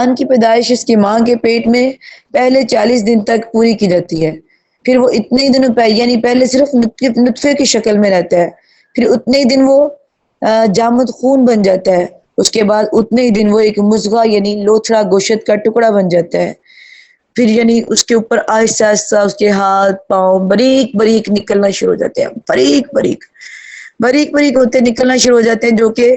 انسان کی پیدائش اس کی ماں کے پیٹ میں پہلے 40 دن تک پوری کی جاتی ہے، پھر وہ اتنے ہی دنوں یعنی پہلے صرف نطفے کی شکل میں رہتا ہے، پھر اتنے ہی دن وہ جامد خون بن جاتا ہے، اس کے بعد اتنے ہی دن وہ ایک مضغہ یعنی لوتھڑا گوشت کا ٹکڑا بن جاتا ہے، پھر یعنی اس کے اوپر آہستہ آہستہ اس کے ہاتھ پاؤں باریک باریک نکلنا شروع ہو جاتے ہیں، باریک باریک باریک باریک ہوتے نکلنا شروع ہو جاتے ہیں، جو کہ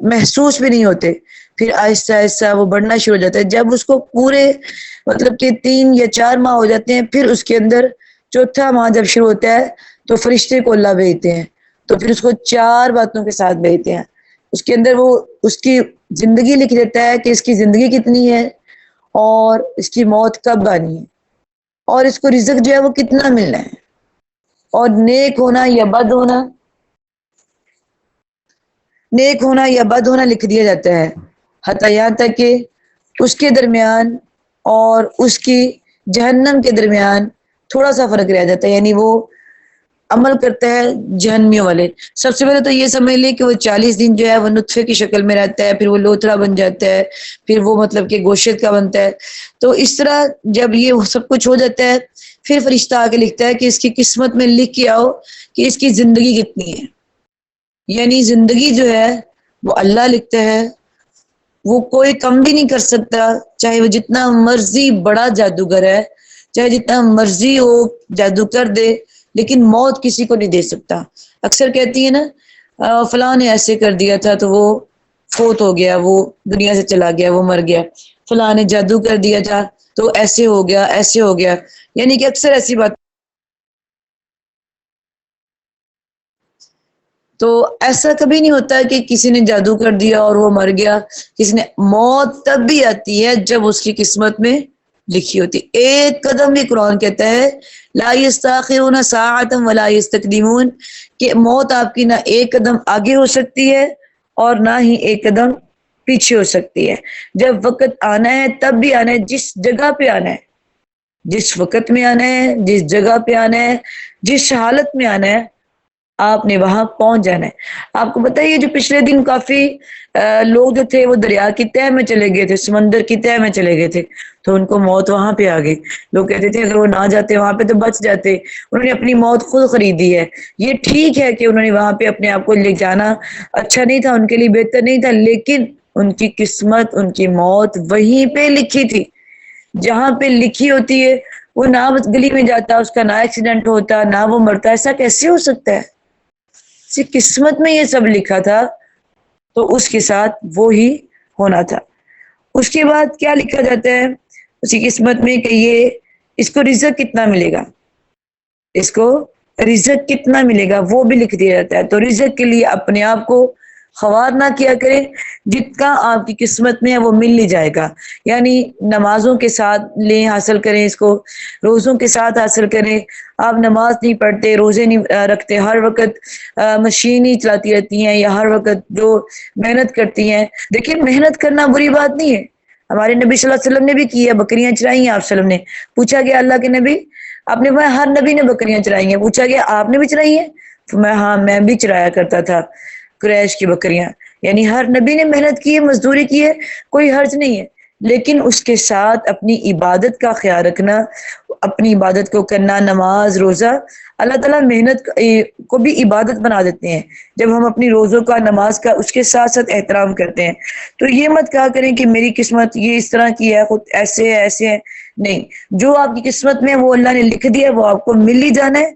محسوس بھی نہیں ہوتے، پھر آہستہ آہستہ وہ بڑھنا شروع ہو جاتا ہے، جب اس کو پورے مطلب کہ 3 یا 4 ماہ ہو جاتے ہیں، پھر اس کے اندر چوتھا ماہ جب شروع ہوتا ہے تو فرشتے کو اللہ بھیجتے ہیں، تو پھر اس کو 4 باتوں کے ساتھ بھیجتے ہیں، اس کے اندر وہ اس کی زندگی لکھ دیتا ہے کہ اس کی زندگی کتنی ہے اور اس کی موت کب آنی ہے، اور اس کو رزق جو ہے وہ کتنا ملنا ہے، اور نیک ہونا یا بد ہونا، نیک ہونا یا بد ہونا لکھ دیا جاتا ہے، حتیٰ یہاں تک کہ اس کے درمیان اور اس کی جہنم کے درمیان تھوڑا سا فرق رہ جاتا ہے، یعنی وہ عمل کرتا ہے جہنمیوں والے۔ سب سے پہلے تو یہ سمجھ لیں کہ وہ 40 دن جو ہے وہ نطفے کی شکل میں رہتا ہے، پھر وہ لوتھڑا بن جاتا ہے، پھر وہ مطلب کہ گوشت کا بنتا ہے، تو اس طرح جب یہ سب کچھ ہو جاتا ہے، پھر فرشتہ آ کے لکھتا ہے کہ اس کی قسمت میں لکھ کے آؤ کہ اس کی زندگی کتنی ہے، یعنی زندگی جو ہے وہ اللہ لکھتا ہے، وہ کوئی کم بھی نہیں کر سکتا، چاہے وہ جتنا مرضی بڑا جادوگر ہے، چاہے جتنا مرضی وہ جادو کر دے، لیکن موت کسی کو نہیں دے سکتا۔ اکثر کہتی ہے نا فلاں نے ایسے کر دیا تھا تو وہ فوت ہو گیا، وہ دنیا سے چلا گیا، وہ مر گیا، فلاں نے جادو کر دیا تھا تو ایسے ہو گیا، ایسے ہو گیا، یعنی کہ اکثر ایسی بات، تو ایسا کبھی نہیں ہوتا کہ کسی نے جادو کر دیا اور وہ مر گیا، کسی نے، موت تب بھی آتی ہے جب اس کی قسمت میں لکھی ہوتی، ایک قدم بھی قرآن کہتا ہے لا یستاخرون ساعۃ ولا یستقدمون، کہ موت آپ کی نہ ایک قدم آگے ہو سکتی ہے اور نہ ہی ایک قدم پیچھے ہو سکتی ہے، جب وقت آنا ہے تب بھی آنا ہے، جس جگہ پہ آنا ہے، جس وقت میں آنا ہے، جس جگہ پہ آنا ہے، جس حالت میں آنا ہے، آپ نے وہاں پہنچ جانا ہے۔ آپ کو بتائیے جو پچھلے دن کافی لوگ جو تھے وہ دریا کی تہہ میں چلے گئے تھے، سمندر کی تہہ میں چلے گئے تھے، تو ان کو موت وہاں پہ آ گئی، لوگ کہتے تھے اگر وہ نہ جاتے وہاں پہ تو بچ جاتے، انہوں نے اپنی موت خود خریدی ہے۔ یہ ٹھیک ہے کہ انہوں نے وہاں پہ اپنے آپ کو لے جانا اچھا نہیں تھا، ان کے لیے بہتر نہیں تھا، لیکن ان کی قسمت، ان کی موت وہیں پہ لکھی تھی، جہاں پہ لکھی ہوتی ہے وہ نہ گلی میں جاتا، اس کا نہ ایکسیڈنٹ ہوتا، نہ وہ مرتا، ایسا کیسے ہو سکتا ہے؟ قسمت میں یہ سب لکھا تھا تو اس کے ساتھ وہی ہونا تھا۔ اس کے بعد کیا لکھا جاتا ہے اس کی قسمت میں کہ یہ اس کو رزق کتنا ملے گا، اس کو رزق کتنا ملے گا وہ بھی لکھ دیا جاتا ہے، تو رزق کے لیے اپنے آپ کو خوار نہ کیا کریں، جتنا آپ کی قسمت میں ہے وہ مل نہیں جائے گا، یعنی نمازوں کے ساتھ لیں، حاصل کریں اس کو، روزوں کے ساتھ حاصل کریں، آپ نماز نہیں پڑھتے، روزے نہیں رکھتے، ہر وقت مشین ہی چلاتی رہتی ہیں یا ہر وقت جو محنت کرتی ہیں، دیکھیں محنت کرنا بری بات نہیں ہے، ہمارے نبی صلی اللہ علیہ وسلم نے بھی کی ہے، بکریاں چرائی ہیں آپ وسلم نے، پوچھا گیا اللہ کے نبی، آپ نے فرمایا ہر نبی نے بکریاں چرائی ہیں، پوچھا گیا آپ نے بھی چرائی ہیں؟ فرمایا ہاں میں بھی چرایا کرتا تھا قریش کی بکریاں، یعنی ہر نبی نے محنت کی ہے، مزدوری کی ہے، کوئی حرج نہیں ہے، لیکن اس کے ساتھ اپنی عبادت کا خیال رکھنا، اپنی عبادت کو کرنا، نماز روزہ، اللہ تعالیٰ محنت کو بھی عبادت بنا دیتے ہیں جب ہم اپنی روزوں کا، نماز کا اس کے ساتھ ساتھ احترام کرتے ہیں، تو یہ مت کہا کریں کہ میری قسمت یہ اس طرح کی ہے، خود ایسے ہے ایسے ہے، نہیں، جو آپ کی قسمت میں وہ اللہ نے لکھ دیا وہ آپ کو مل ہی جانا ہے،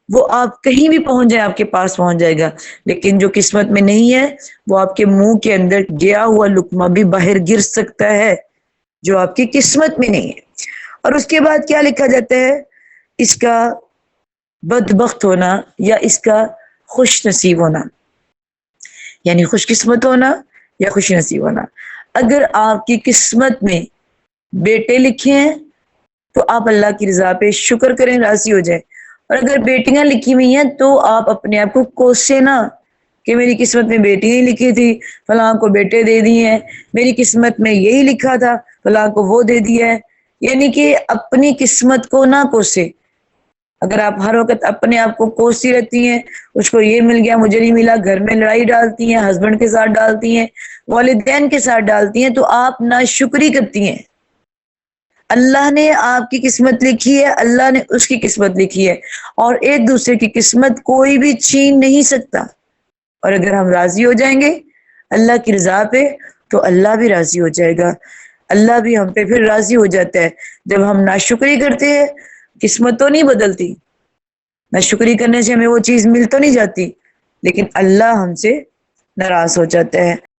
وہ آپ کہیں بھی پہنچ جائے آپ کے پاس پہنچ جائے گا، لیکن جو قسمت میں نہیں ہے وہ آپ کے منہ کے اندر گیا ہوا لقمہ بھی باہر گر سکتا ہے، جو آپ کی قسمت میں نہیں ہے۔ اور اس کے بعد کیا لکھا جاتا ہے، اس کا بدبخت ہونا یا اس کا خوش نصیب ہونا، یعنی خوش قسمت ہونا یا خوش نصیب ہونا۔ اگر آپ کی قسمت میں بیٹے لکھے ہیں تو آپ اللہ کی رضا پہ شکر کریں، راضی ہو جائیں، اور اگر بیٹیاں لکھی ہوئی ہیں تو آپ اپنے آپ کو کوسے نہ کہ میری قسمت میں بیٹی نہیں لکھی تھی، فلاں کو بیٹے دے دیے ہیں، میری قسمت میں یہی لکھا تھا، فلاں کو وہ دے دیا ہے، یعنی کہ اپنی قسمت کو نہ کوسے، اگر آپ ہر وقت اپنے آپ کو کوستی رہتی ہیں، اس کو یہ مل گیا مجھے نہیں ملا، گھر میں لڑائی ڈالتی ہیں، ہسبینڈ کے ساتھ ڈالتی ہیں، والدین کے ساتھ ڈالتی ہیں، تو آپ ناشکری کرتی ہیں۔ اللہ نے آپ کی قسمت لکھی ہے، اللہ نے اس کی قسمت لکھی ہے، اور ایک دوسرے کی قسمت کوئی بھی چھین نہیں سکتا۔ اور اگر ہم راضی ہو جائیں گے اللہ کی رضا پہ تو اللہ بھی راضی ہو جائے گا، اللہ بھی ہم پہ پھر راضی ہو جاتا ہے۔ جب ہم ناشکری کرتے ہیں قسمت تو نہیں بدلتی، ناشکری کرنے سے ہمیں وہ چیز مل تو نہیں جاتی، لیکن اللہ ہم سے ناراض ہو جاتا ہے۔